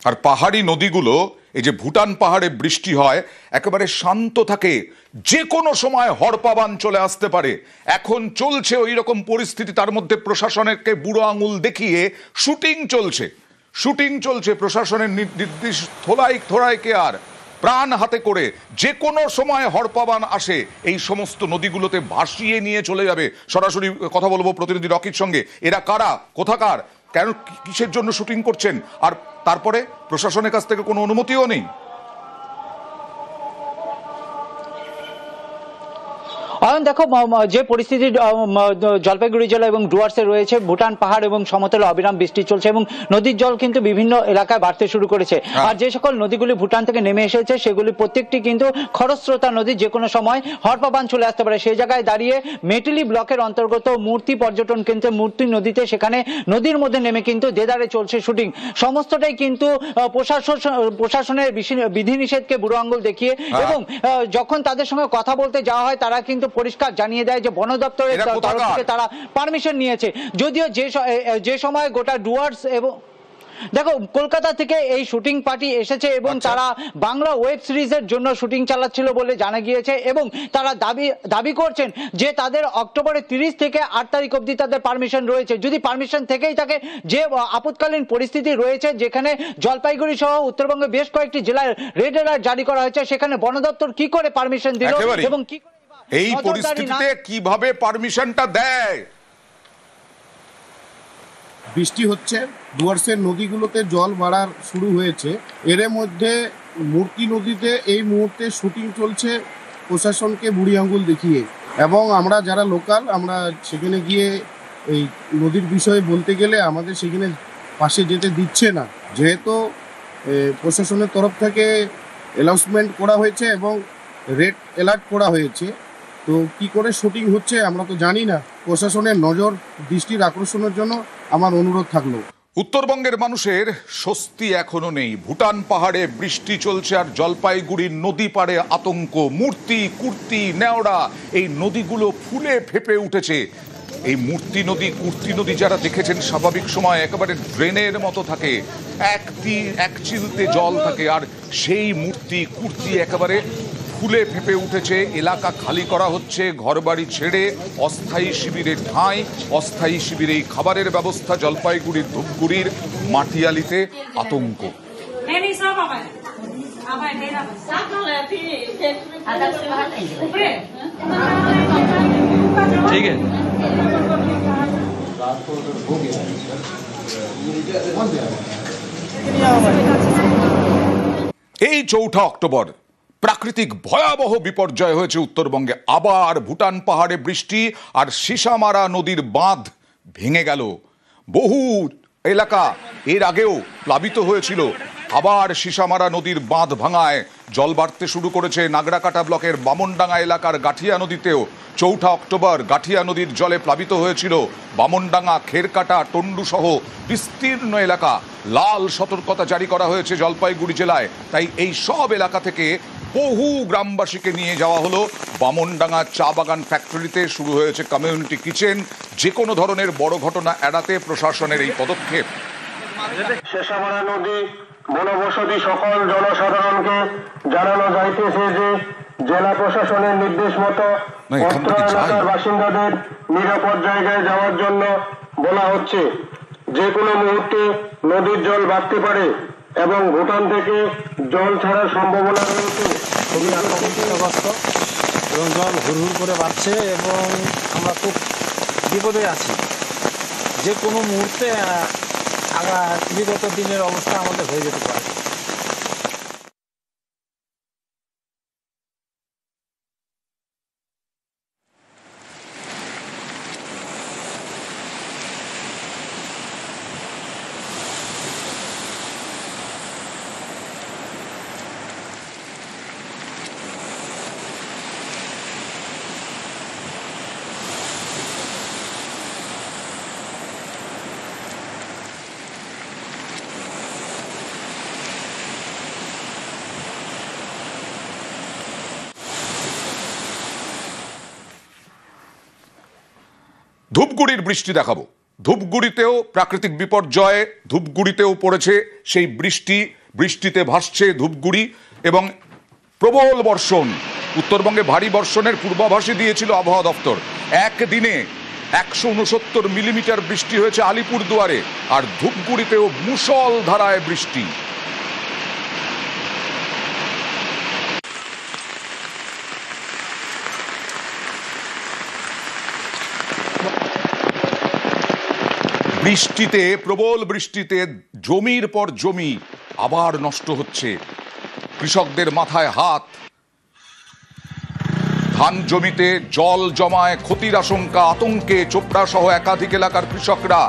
আর পাহাড়ি নদীগুলো, এই যে ভুটান পাহাড়ে বৃষ্টি হয়, একেবারে শান্ত থাকে, যে কোনো সময় হড়পাবান চলে আসতে পারে। এখন চলছে ওই রকম পরিস্থিতি, তার মধ্যে প্রশাসনকে বুড়ো আঙুল দেখিয়ে শুটিং চলছে প্রশাসনের নির্দেশ থোড়াইকে আর প্রাণ হাতে করে যে কোনো সময় হড়পাবান আসে এই সমস্ত নদীগুলোতে ভাসিয়ে নিয়ে চলে যাবে। সরাসরি কথা বলবো প্রতিনিধি রকির সঙ্গে। এরা কারা, কোথাকার, কেন, কিসের জন্য শুটিং করছেন, আর তারপরে প্রশাসনের কাছ থেকে কোনো অনুমতিও নেই। দেখো, যে পরিস্থিতি জলপাইগুড়ি জেলা এবং ডুয়ার্সে রয়েছে, ভুটান পাহাড় এবং সমতলে অবিরাম বৃষ্টি চলছে এবং নদীর জল কিন্তু বিভিন্ন এলাকায় বাড়তে শুরু করেছে। আর যে সকল নদীগুলি ভুটান থেকে নেমে এসেছে সেগুলি প্রত্যেকটি কিন্তু খরস্রোতা নদী, যে কোনো সময় হড়পাবান চলে আসতে পারে। সেই জায়গায় দাঁড়িয়ে মেটেলি ব্লকের অন্তর্গত মূর্তি পর্যটন কেন্দ্রে মূর্তি নদীতে, সেখানে নদীর মধ্যে নেমে কিন্তু দেদারে চলছে শুটিং। সমস্তটাই কিন্তু প্রশাসনের বিধিনিষেধকে বুড়ো আঙুল দেখিয়ে, এবং যখন তাদের সঙ্গে কথা বলতে যাওয়া হয় তারা কিন্তু পরিষ্কার জানিয়ে দেয় যে বন দপ্তরের তরফ থেকে তারা পারমিশন নিয়েছে। যদিও যে সময় গোটা ডুয়ার্স এবং দেখো কলকাতা থেকে এই শুটিং পার্টি এসেছে এবং তারা বাংলা ওয়েব সিরিজের জন্য শুটিং চালাচ্ছিল বলে জানা গিয়েছে, এবং তারা দাবি করছেন যে তাদের অক্টোবরের 30 থেকে 8 তারিখ অবধি তাদের পারমিশন রয়েছে। যদি পারমিশন থেকেই থাকে, যে আপৎকালীন পরিস্থিতি রয়েছে যেখানে জলপাইগুড়ি সহ উত্তরবঙ্গের বেশ কয়েকটি জেলায় রেড অ্যালার্ট জারি করা হয়েছে, সেখানে বন দপ্তর কি করে পারমিশন দিল এবং কি এই পরিস্থিতিতে কিভাবে পারমিশনটা দেয়? বৃষ্টি হচ্ছে, ডুয়ার্সের নদীগুলোতে জল বাড়ার শুরু হয়েছে। এর মধ্যে মূর্তি নদীতে এই মুহূর্তে শুটিং চলছে প্রশাসনকে বুড়ি আঙ্গুল দেখিয়ে, এবং আমরা যারা লোকাল, আমরা সেখানে গিয়ে এই নদীর বিষয়ে বলতে গেলে আমাদের সেখানে পাশে যেতে দিচ্ছে না, যেহেতু প্রশাসনের তরফ থেকে অ্যানাউন্সমেন্ট করা হয়েছে এবং রেড অ্যালার্ট করা হয়েছে। তো কি করে শুটিং হচ্ছে আমরা তো জানি না। প্রশাসনের নজর দৃষ্টির আকর্ষণের জন্য আমার অনুরোধ থাকলো। উত্তরবঙ্গের মানুষের স্বস্তি এখনো নেই। ভুটান পাহাড়ে বৃষ্টি চলছে আর জলপাইগুড়ির নদী পাড়ে আতঙ্ক। মূর্তি, কুর্তি, নেওড়া, এই নদীগুলো ফুলে ফেপে উঠেছে। এই মূর্তি নদী, কুর্তি নদী যারা দেখেছেন স্বাভাবিক সময় একেবারে ড্রেনের মতো থাকে, এক চিলতে জল থাকে, আর সেই মূর্তি কুর্তি একেবারে ফুলে ফেপে উঠেছে। এলাকা খালি করা হচ্ছে, ঘরবাড়ি ছেড়ে অস্থায়ী শিবিরে ঠাঁই। অস্থায়ী শিবিরেই খাবারের ব্যবস্থা। জলপাইগুড়ির ধূপগুড়ির মাটিয়ালিতে আতঙ্ক। ঠিক আছে, এই 4 অক্টোবর প্রাকৃতিক ভয়াবহ বিপর্যয় হয়েছে উত্তরবঙ্গে। আবার ভুটান পাহাড়ে বৃষ্টি আর সিসামারা নদীর বাঁধ ভেঙে গেল। বহু এলাকা এর আগেও প্লাবিত হয়েছিল। আবার সিসামারা নদীর বাঁধ ভাঙায় জল বাড়তে শুরু করেছে। নাগরাকাটা ব্লকের বামনডাঙ্গা এলাকার গাঠিয়া নদীতেও 4 অক্টোবর গাঠিয়া নদীর জলে প্লাবিত হয়েছিল বামনডাঙ্গা, খেরকাটা, টন্ডু সহ বিস্তীর্ণ এলাকা। লাল সতর্কতা জারি করা হয়েছে জলপাইগুড়ি জেলায়। তাই এই সব এলাকা থেকে বহু গ্রামবাসীকে নিয়ে যাওয়া হলো বামনডাঙ্গা চা বাগান ফ্যাক্টরিতে। শুরু হয়েছে কমিউনিটি কিচেন। যে কোনো ধরনের বড় ঘটনা এড়াতে প্রশাসনের এই পদক্ষেপ। সিসামারা নদী বনবসতি সকল জনসাধারণকে জানানো যাইতেছে যে জেলা প্রশাসনের নির্দেশ মতো অত্র এলাকার বাসিন্দাদের নিরাপদ জায়গায় যাওয়ার জন্য বলা হচ্ছে। যে কোনো মুহূর্তে নদীর জল বাড়তে পারে এবং ভুটান থেকে জল ছাড়ার সম্ভাবনা রয়েছে। খুবই আতঙ্কগ্রস্ত এবং জল হুড়হুড় করে বাড়ছে এবং আমরা খুব বিপদে আছি। যে কোনো মুহূর্তে বিগত দিনের অবস্থা আমাদের হয়ে যেতে পারে। ধূপগুড়ির বৃষ্টি দেখাবো। ধূপগুড়িতেও প্রাকৃতিক বিপর্যয়ে ধূপগুড়িতেও পড়েছে সেই বৃষ্টিতে ভাসছে ধূপগুড়ি এবং প্রবল বর্ষণ। উত্তরবঙ্গে ভারী বর্ষণের পূর্বাভাসই দিয়েছিল আবহাওয়া দপ্তর। একদিনে 169 মিলিমিটার বৃষ্টি হয়েছে আলিপুরদুয়ারে, আর ধূপগুড়িতেও মুষলধারায় বৃষ্টি। প্রবল বৃষ্টিতে জমির পর জমি আবার নষ্ট হচ্ছে। কৃষকদের মাথায় হাত। ধান জমিতে জল জমায় ক্ষতির আশঙ্কা, আতঙ্কে চোপড়া সহ একাধিক এলাকার কৃষকরা।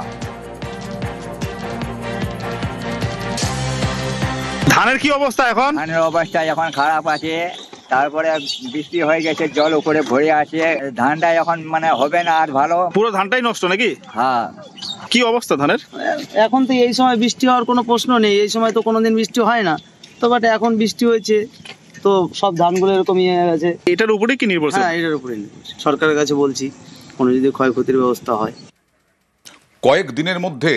ধানের কি অবস্থা এখন? ধানের অবস্থা এখন খারাপ আছে, তারপরে বৃষ্টি হয়ে গেছে, জল উপরে ভরে আছে, ধানটা এখন মানে হবে না আর ভালো। পুরো ধানটাই নষ্ট নাকি? হ্যাঁ। কি অবস্থা ধানের? এখন তো এই সময় বৃষ্টি হওয়ার কোনো প্রশ্ন নেই, এই সময় তো কোনোদিন বৃষ্টি হয় না, তো বাট এখন বৃষ্টি হয়েছে তো সব ধানগুলো এরকম ইয়ে হয়ে গেছে। এটার উপরেই কি নির্ভরশীল? হ্যাঁ, এটার উপরে সরকারের কাছে বলছি কোনো যদি ক্ষয়ক্ষতির ব্যবস্থা হয়। কয়েক দিনের মধ্যে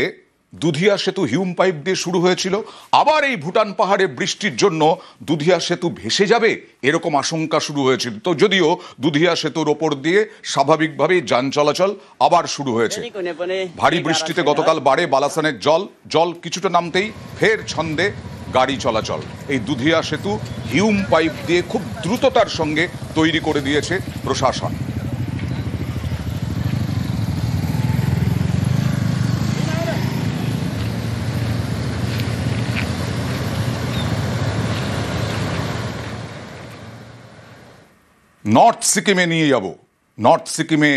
দুধিয়া সেতু হিউম পাইপ দিয়ে শুরু হয়েছিল, আবার এই ভুটান পাহাড়ে বৃষ্টির জন্য দুধিয়া সেতু ভেসে যাবে এরকম আশঙ্কা শুরু হয়েছিল। তো যদিও দুধিয়া সেতুর ওপর দিয়ে স্বাভাবিকভাবেই যান চলাচল আবার শুরু হয়েছে। ভারী বৃষ্টিতে গতকাল বাড়ে বালাসানের জল কিছুটা নামতেই ফের ছন্দে গাড়ি চলাচল। এই দুধিয়া সেতু হিউম পাইপ দিয়ে খুব দ্রুততার সঙ্গে তৈরি করে দিয়েছে প্রশাসন। নর্থ সিকিমে নিয়ে যাব। নর্থ সিকিমে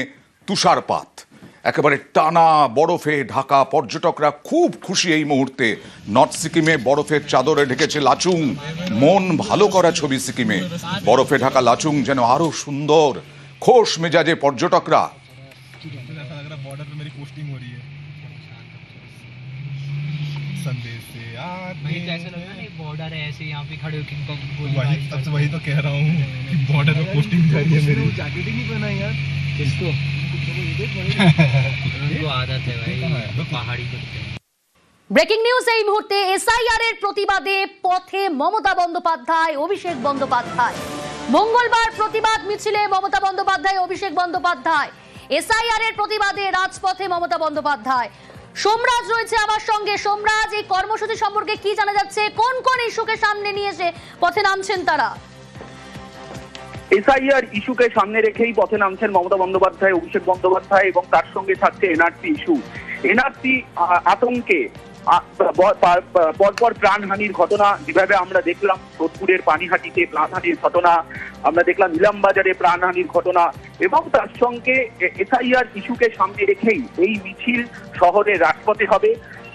তুষারপাত, একেবারে টানা বরফে ঢাকা। পর্যটকরা খুব খুশি এই মুহূর্তে। নর্থ সিকিমে বরফের চাদরে ঢেকেছে লাচুং। মন ভালো করা ছবি সিকিমে। বরফে ঢাকা লাচুং যেন আরো সুন্দর। খোশ মেজাজে পর্যটকরা। बॉर्डर है ऐसे यहाँ पे खड़े होकर वही तो कह रहा हूँ कि बॉर्डर पे पोस्टिंग जा रही है मेरी। जैकेट ही नहीं पहना यार किसको? उनको आदत है भाई, पहाड़ी करते हैं। ব্রেকিং নিউজ এই মুহূর্তে। এসআইআর এর প্রতিবাদে পথে মমতা বন্দ্যোপাধ্যায়, অভিষেক বন্দ্যোপাধ্যায়। মঙ্গলবার প্রতিবাদ মিছিলে মমতা বন্দ্যোপাধ্যায়, অভিষেক বন্দ্যোপাধ্যায়। এসআইআর এর প্রতিবাদে রাজপথে মমতা বন্দ্যোপাধ্যায়। সোমরাজ রয়েছে আমার সঙ্গে। সোমরাজ, এই কর্মসূচি সম্পর্কে কি জানা যাচ্ছে? কোন কোন ইস্যুকে সামনে নিয়ে এসে পথে নামছেন তারা? এসআইআর ইস্যুকে সামনে রেখেই পথে নামছেন মমতা বন্দ্যোপাধ্যায়, অভিষেক বন্দ্যোপাধ্যায় এবং তার সঙ্গে থাকছে এনআরসি ইস্যু। এনআরসি আতঙ্কে পরপর প্রাণহানির ঘটনা যেভাবে আমরা দেখলাম, সোদপুরের পানিহাটিতে প্রাণহানির ঘটনা, আমরা দেখলাম ইলামবাজারে প্রাণহানির ঘটনা, এবং তার সঙ্গে এসআইআর ইস্যুকে সামনে রেখেই এই মিছিল শহরের রাজপথে হবে।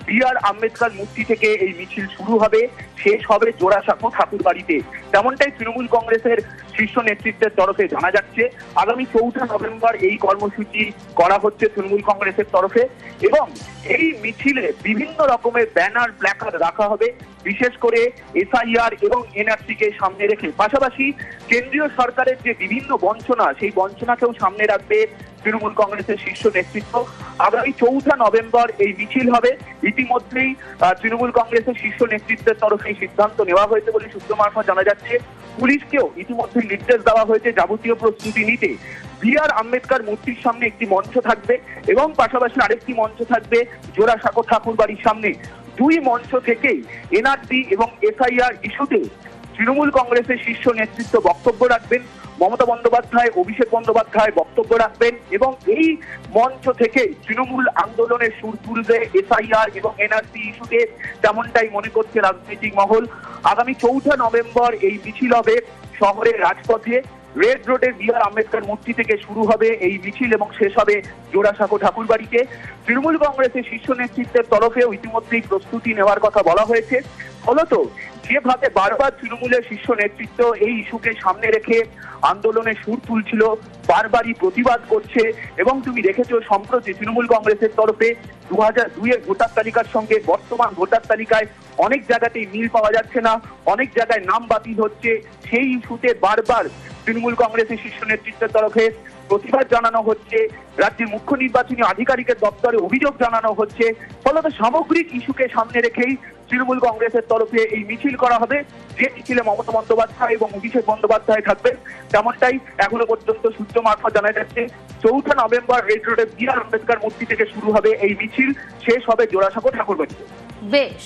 বি.আর. আম্বেদকর মূর্তি থেকে এই মিছিল শুরু হবে, শেষ হবে জোড়াসাঁকো ঠাকুরবাড়িতে। তেমনটাই তৃণমূল কংগ্রেসের শীর্ষ নেতৃত্বের তরফে জানা যাচ্ছে। আগামী 4 নভেম্বর এই কর্মসূচি করা হচ্ছে তৃণমূল কংগ্রেসের তরফে, এবং এই মিছিলে বিভিন্ন রকমের ব্যানার প্ল্যাকার্ড রাখা হবে, বিশেষ করে এসআইআর এবং এনআরসি কে সামনে রেখে। পাশাপাশি কেন্দ্রীয় সরকারের যে বিভিন্ন বঞ্চনা, সেই বঞ্চনাকেও সামনে রাখবে তৃণমূল কংগ্রেসের শীর্ষ নেতৃত্ব। আগামী 4 নভেম্বর এই মিছিল হবে। ইতিমধ্যেই তৃণমূল কংগ্রেসের শীর্ষ নেতৃত্বের তরফে সিদ্ধান্ত নেওয়া হয়েছে বলে সূত্র মারফত জানা যাচ্ছে। পুলিশকেও ইতিমধ্যে নির্দেশ দেওয়া হয়েছে যাবতীয় প্রস্তুতি নিতে। বি.আর. আম্বেদকর মূর্তির সামনে একটি মঞ্চ থাকবে এবং পাশাপাশি আরেকটি মঞ্চ থাকবে জোড়াসাঁকো ঠাকুরবাড়ির সামনে। দুই মঞ্চ থেকেই এনআরসি এবং এসআইআর ইস্যুতে তৃণমূল কংগ্রেসের শীর্ষ নেতৃত্ব বক্তব্য রাখবেন। মমতা বন্দ্যোপাধ্যায়, অভিষেক বন্দ্যোপাধ্যায় বক্তব্য রাখবেন, এবং এই মঞ্চ থেকে তৃণমূল আন্দোলনের সুর তুলবে এসআইআর এবং এনআরসি ইস্যুতে, তেমনটাই মনে করছে রাজনৈতিক মহল। আগামী 4 নভেম্বর এই মিছিল হবে শহরের রাজপথে। রেড রোডে বি.আর. আম্বেদকর মূর্তি থেকে শুরু হবে এই মিছিল এবং শেষ হবে জোড়াসাঁকো ঠাকুরবাড়িতে। তৃণমূল কংগ্রেসের শীর্ষ নেতৃত্বের তরফেও ইতিমধ্যেই প্রস্তুতি নেওয়ার কথা বলা হয়েছে। ফলত যেভাবে বারবার তৃণমূলের শীর্ষ নেতৃত্ব এই ইস্যুকে সামনে রেখে আন্দোলনে সুর তুলছিল, বারবারই প্রতিবাদ করছে, এবং তুমি দেখেছো সম্প্রতি তৃণমূল কংগ্রেসের তরফে 2002-এর ভোটার তালিকার সঙ্গে বর্তমান ভোটার তালিকায় অনেক জায়গাতেই মিল পাওয়া যাচ্ছে না, অনেক জায়গায় নাম বাতিল হচ্ছে। সেই ইস্যুতে বারবার তৃণমূল কংগ্রেসের শীর্ষ নেতৃত্বের তরফে প্রতিবাদ জানানো হচ্ছে, রাজ্যের মুখ্য নির্বাচনী আধিকারিকের দপ্তরে অভিযোগ জানানো হচ্ছে। ফলত সামগ্রিক ইস্যুকে সামনে রেখেই তৃণমূল কংগ্রেসের তরফে এই মিছিল করা হবে, যে মিছিলে মমতা বন্দ্যোপাধ্যায় এবং অভিষেক বন্দ্যোপাধ্যায় থাকবেন। তেমনটাই এখনো পর্যন্ত সূত্র মারফত জানা যাচ্ছে। 4 নভেম্বর রেড রোডে বি.আর. আম্বেদকর মূর্তি থেকে শুরু হবে এই মিছিল, শেষ হবে জোড়াসাঁকো ঠাকুরবাড়িতে। বেশ।